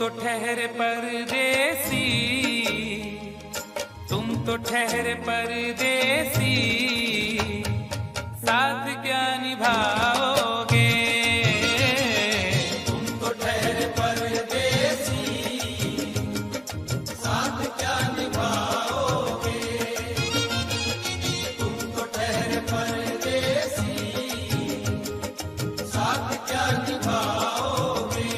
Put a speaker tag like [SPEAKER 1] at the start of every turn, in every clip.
[SPEAKER 1] तो ठहरे परदेसी, तुम तो ठहरे परदेसी, साथ क्या निभाओगे?
[SPEAKER 2] तुम तो ठहरे परदेसी, साथ क्या निभाओगे? तुम तो ठहरे परदेसी, साथ क्या निभाओगे?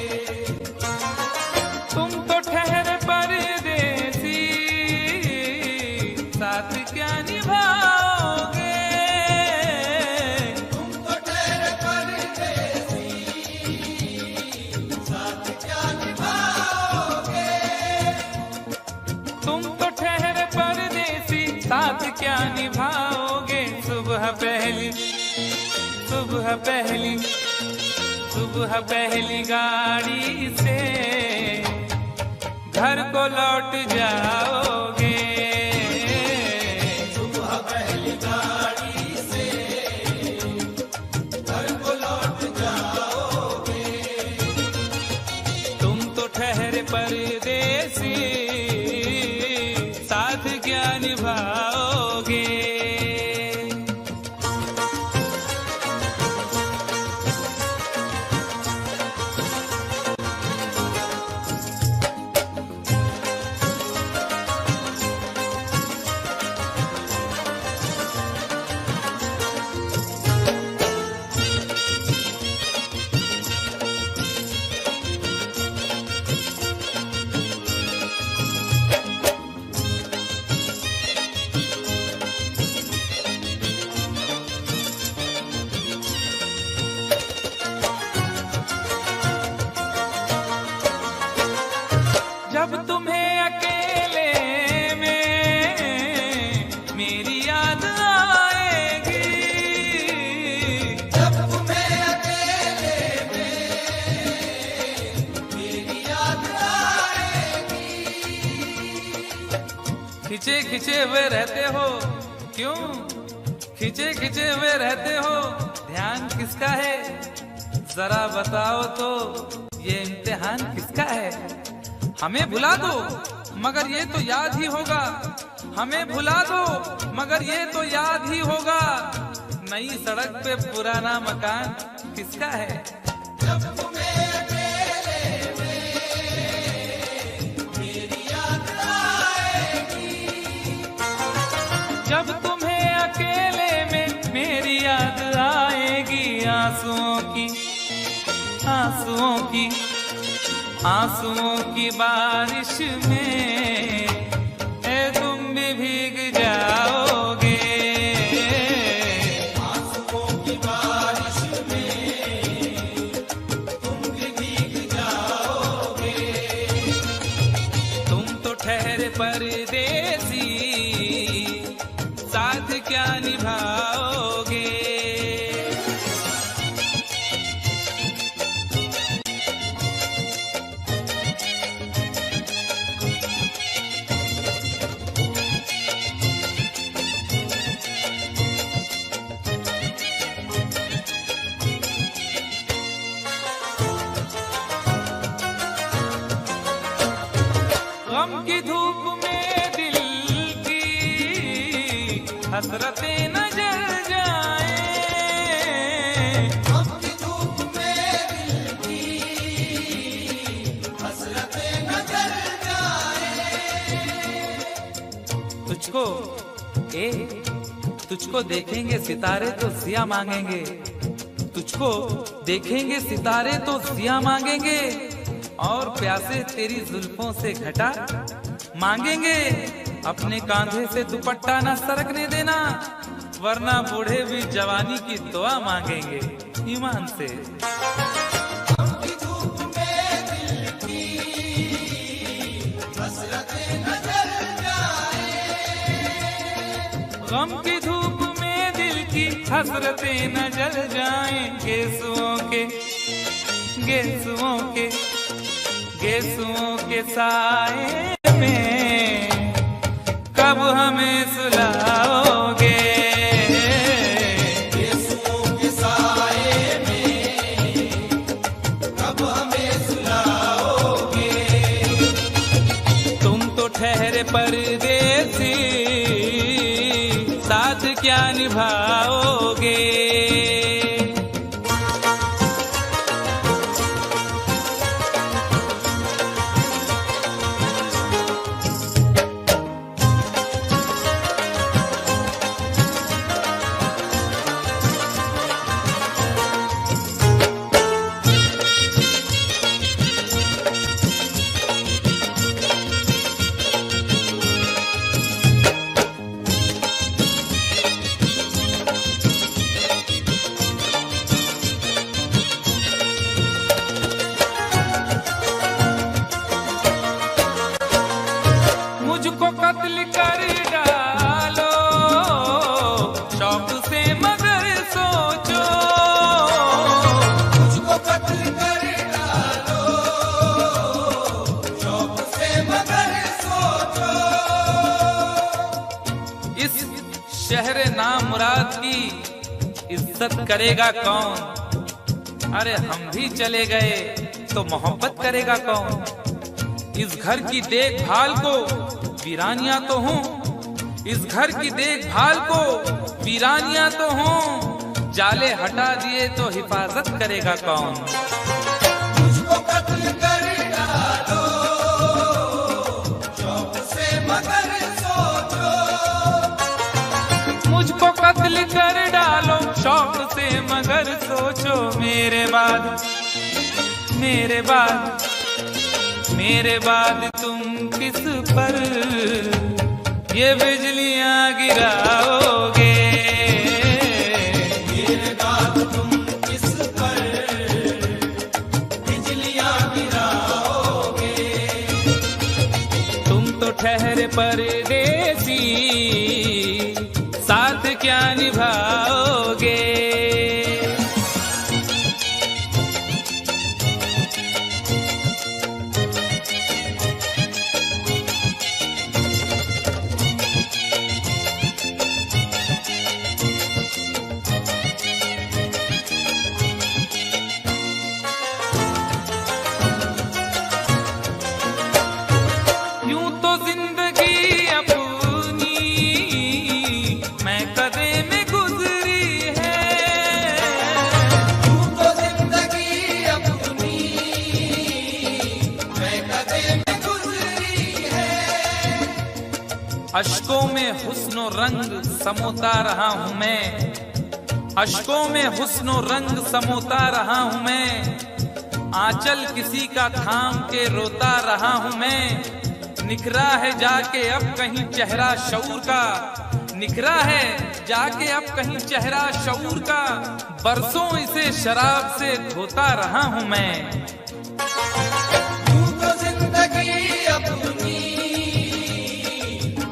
[SPEAKER 1] तुम तो ठहरे परदेसी, साथ क्या निभाओगे?
[SPEAKER 2] तुम तो ठहरे परदेसी, साथ क्या निभाओगे?
[SPEAKER 1] तुम तो ठहरे परदेसी, साथ क्या निभाओगे? सुबह पहली, सुबह पहली, सुबह पहली गाड़ी से घर को लौट जाओगे।
[SPEAKER 2] सुबह पहली गाड़ी से घर को लौट जाओगे।
[SPEAKER 1] तुम तो ठहरे परदेसी, साथ क्या निभाओगे? जब तुम्हें अकेले में मेरी याद आएगी,
[SPEAKER 2] जब तुम्हें अकेले में मेरी याद आएगी।
[SPEAKER 1] खिंचे खिंचे हुए रहते हो क्यों? खिंचे खिंचे हुए रहते हो, ध्यान किसका है? जरा बताओ तो, ये इम्तिहान किसका है? हमें भुला दो मगर ये तो याद ही होगा, हमें भुला दो मगर ये तो याद ही होगा। नई सड़क पे पुराना मकान किसका है?
[SPEAKER 2] जब तुम्हें अकेले में मेरी याद आएगी।
[SPEAKER 1] जब तुम्हें अकेले में मेरी याद आएगी, आंसुओं की, आंसुओं की, आंसुओं की बारिश में ए तुम भी भीग जाओगे।
[SPEAKER 2] आंसुओं की बारिश में तुम भी भीग जाओगे।
[SPEAKER 1] तुम तो ठहरे परदेसी, साथ क्या निभाओगे? गम की धूप में दिल की हसरतें न जल जाए।
[SPEAKER 2] गम की धूप में दिल की हसरतें न जल जाए।
[SPEAKER 1] तुझको तुझको देखेंगे सितारे तो जिया मांगेंगे, तुझको देखेंगे सितारे तो जिया मांगेंगे, और प्यासे तेरी जुल्फों से घटा मांगेंगे। अपने कांधे से दुपट्टा न सरकने देना, वरना बूढ़े भी जवानी की दुआ मांगेंगे ईमान से।
[SPEAKER 2] गम की धूप में दिल की हसरतें न जल जाए।
[SPEAKER 1] गम की धूप में दिल की हसरतें न जल जाएं। गेसुओं के, गेसुओं के, गेसुओं के साए में कब हमें सुलाओगे?
[SPEAKER 2] गेसुओं के साए में कब हमें सुलाओगे?
[SPEAKER 1] परदेसी, साथ क्या निभाओगे। मुझको कत्ल कर डालो शौक से मगर सोचो,
[SPEAKER 2] मुझको कत्ल कर डालो शौक से मगर सोचो।
[SPEAKER 1] इस शहर नामुराद की इज्जत करेगा कौन। अरे हम भी चले गए तो मोहब्बत करेगा कौन। इस घर की देखभाल को वीरानियां तो हूँ, इस घर की देखभाल को वीरानियां तो हूँ, जाले हटा दिए तो हिफाजत करेगा कौन।
[SPEAKER 2] मुझको कत्ल कर डालो शौक से मगर सोचो,
[SPEAKER 1] मुझको कत्ल कर डालो शौक से मगर सोचो। मेरे बाद मेरे बाद मेरे बाद तुम किस पर ये बिजलियां गिराओगे।
[SPEAKER 2] मेरे बाद तुम किस पर बिजलियां गिराओगे।
[SPEAKER 1] तुम तो ठहरे परदेसी, साथ क्या निभाओगे। यूं तो जिंदगी अपनी मैं कदे में गुजरी है,
[SPEAKER 2] तू तो जिंदगी अपनी मैं कदे में गुजरी है।
[SPEAKER 1] अश्कों में हुस्नो रंग समोता रहा हूं मैं, अश्कों में हुस्नो रंग समोता रहा हूं मैं। आंचल किसी का थाम के रोता रहा हूं मैं। निखरा है जाके अब कहीं चेहरा शऊर का, निखरा है जाके अब कहीं चेहरा शऊर का। बरसों इसे शराब से धोता रहा हूं मैं।
[SPEAKER 2] तू तो जिंदगी अपनी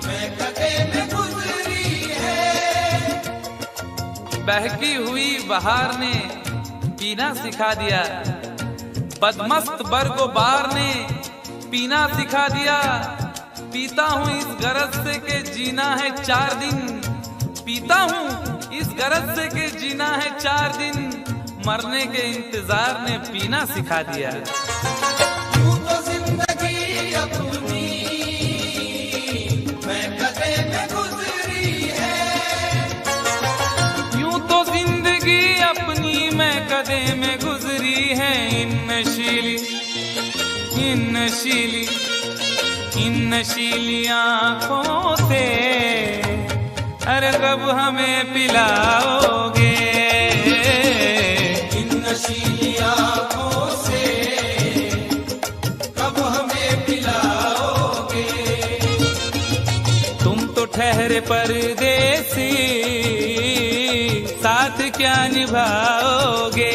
[SPEAKER 2] मैं कदे में गुजरी है।
[SPEAKER 1] बहकी हुई बहार ने पीना सिखा दिया, बदमस्त बरगो बार ने पीना सिखा दिया। पीता हूँ इस गरज से के जीना है 4 दिन, पीता हूँ इस गरज से के जीना है 4 दिन। मरने के इंतजार ने पीना सिखा दिया।
[SPEAKER 2] तू तो जिंदगी अपनी मैं कदे में गुजरी है।
[SPEAKER 1] यूं तो जिंदगी अपनी मैं कदे में गुजरी है। इन नशीली आँखों से अरे कब हमें पिलाओगे।
[SPEAKER 2] इन नशीली आँखों से कब हमें पिलाओगे।
[SPEAKER 1] तुम तो ठहरे परदेसी, साथ क्या निभाओगे।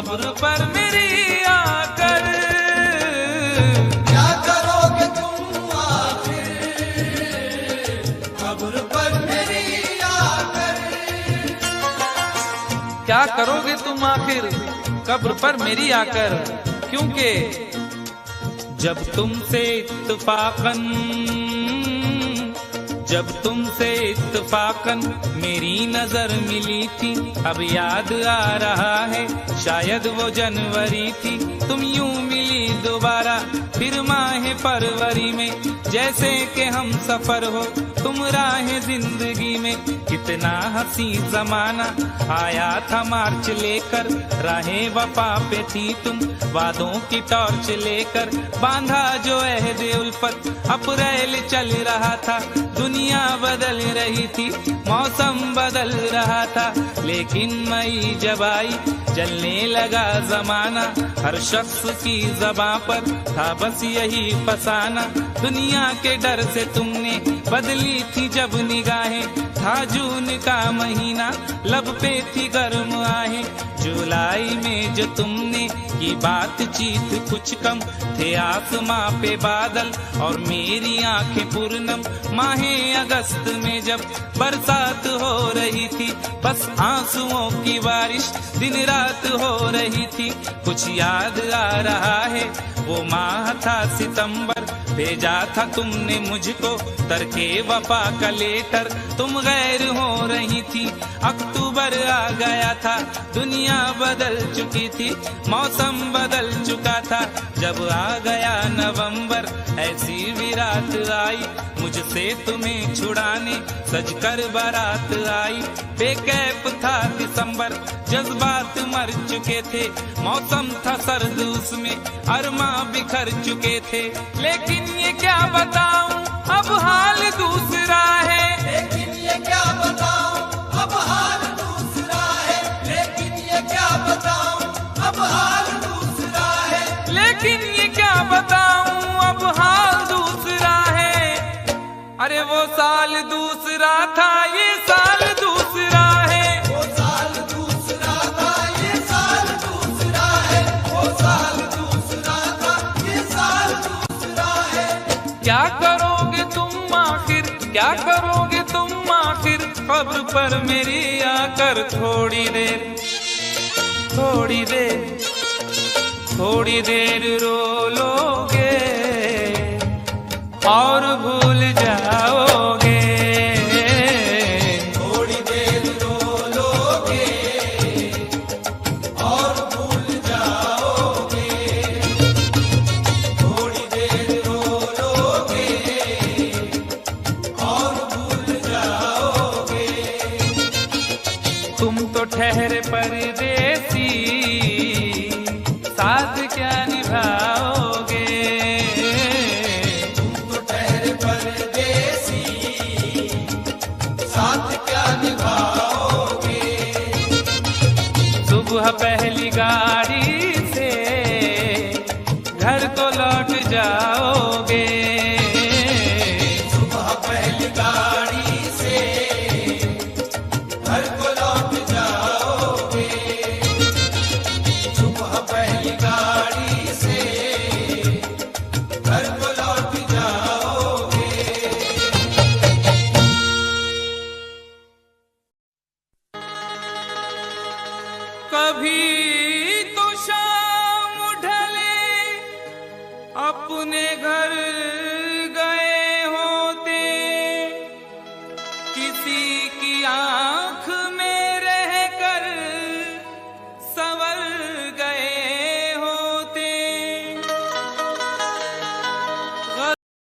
[SPEAKER 1] कब्र पर मेरी आकर।
[SPEAKER 2] क्या करोगे तुम आखिर कब्र पर मेरी आकर।
[SPEAKER 1] क्या करोगे तुम आखिर कब्र पर मेरी आकर, क्योंकि जब तुमसे इत्तफाकन मेरी नजर मिली थी, अब याद आ रहा है शायद वो जनवरी थी। तुम यूं मिली दोबारा फिर माह फरवरी में, जैसे कि हम सफर हो तुम राह जिंदगी में। कितना हंसी जमाना आया था मार्च लेकर, राहें वफा पे थी तुम वादों की टॉर्च लेकर। बांधा जो अहद उल्फत अप्रैल चल रहा था, दुनिया बदल रही थी मौसम बदल रहा था। लेकिन मई जब आई जलने लगा जमाना, हर शख्स की ज़बां पर था बस यही फसाना। दुनिया के डर से तुमने बदली थी जब निगाहें, था जून का महीना लब पे थी गर्म आहें। जुलाई में जो तुमने की बातचीत कुछ कम थे, आसमां पे बादल और मेरी आंखें पूर्णम। माहे अगस्त में जब बरसात हो रही थी, बस आंसुओं की बारिश दिन रात हो रही थी। कुछ याद आ रहा है वो माह था सितंबर, भेजा था तुमने मुझको तरके वफा का लेटर। तुम गैर हो रही थी, अक्टूबर आ गया था, दुनिया बदल चुकी थी, मौसम बदल चुका था। जब आ गया नवंबर ऐसी भी रात आई, मुझसे तुम्हें छुड़ाने सजकर बारात आई। बेकैफ था दिसंबर, जज्बात मर चुके थे, मौसम था सर्द उसमें अरमा बिखर चुके थे। लेकिन ये क्या बताऊं अब हाल दूसरा है,
[SPEAKER 2] लेकिन ये क्या बताऊं अब हाल दूसरा है। लेकिन ये क्या बताऊं अब हाल दूसरा है।
[SPEAKER 1] लेकिन ये क्या बताऊं अब हाल दूसरा है। अरे वो साल दूसरा था ये साल दूसरा है।
[SPEAKER 2] वो साल दूसरा था ये साल दूसरा है। वो साल दूसरा था ये साल दूसरा है।
[SPEAKER 1] क्या करोगे तुम आखिर, क्या करोगे तुम आखिर कब्र पर मेरी आकर। थोड़ी देर थोड़ी देर थोड़ी देर रो लोगे और भूल जाओगे।
[SPEAKER 2] थोड़ी देर रो लोगे और भूल जाओगे। थोड़ी देर रो लोगे और भूल जाओगे।
[SPEAKER 1] तुम तो ठहरे परदेसी, साथ क्या निभाओगे।
[SPEAKER 2] तुम तो ठहरे परदेसी, साथ क्या निभाओगे।
[SPEAKER 1] सुबह पहली गाड़ी से घर को लौट जाओगे।